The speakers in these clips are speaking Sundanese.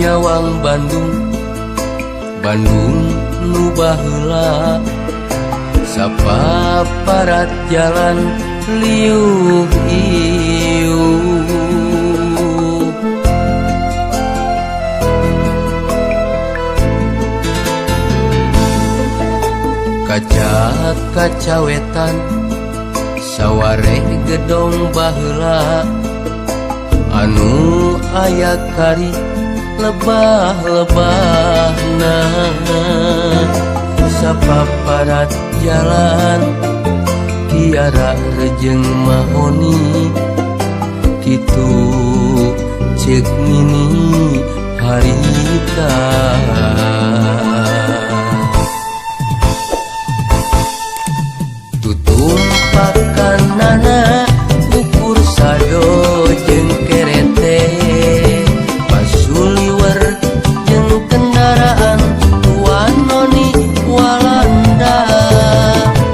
nyawang Bandung Bandung nu baheula sapaparat jalan liuk iuk kaca wetan saware gedong baheula anu aya kari lebah-lebahna sapaparat jalan tiara rejeng mahoni kitu ceuk ngini harita tutung pakanana ukur sado jeung kerete pasuliwer jeung kendaraan tuan noni Walanda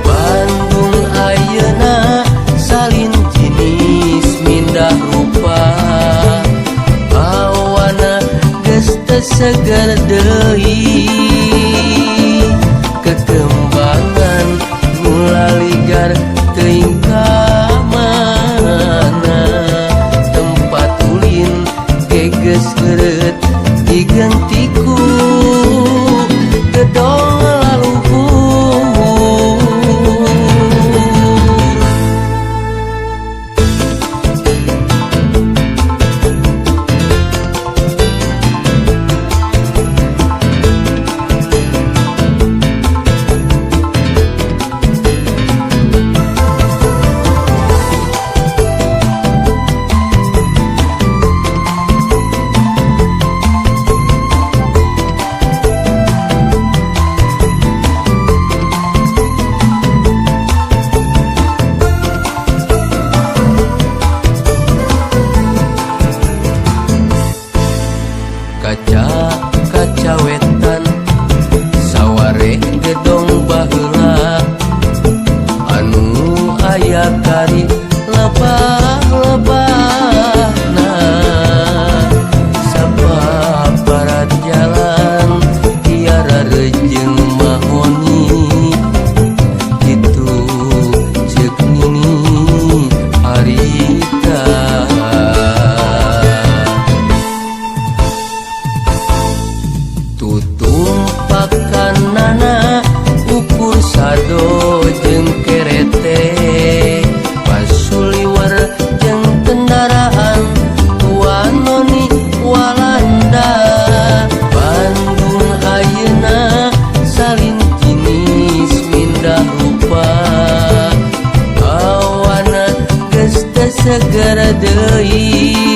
Bandung ayeuna salin jinis mindah rupa awana geus teu seger deui kekembangan mulaligar teuing ka mana tempat ulin geges eureut diganti ku gedong laluhur kaca wetan saware gedong baheula anu aya kari lebah-lebahna sapaparat jalan tiara rejeng mahoni kitu ceuk nini harita tutung pakanana ukur sado jeung kerete pasuliwer jeung kendaraan tuan noni Walanda Bandung ayeuna salin jinis mindah rupa awana geus teu seger deui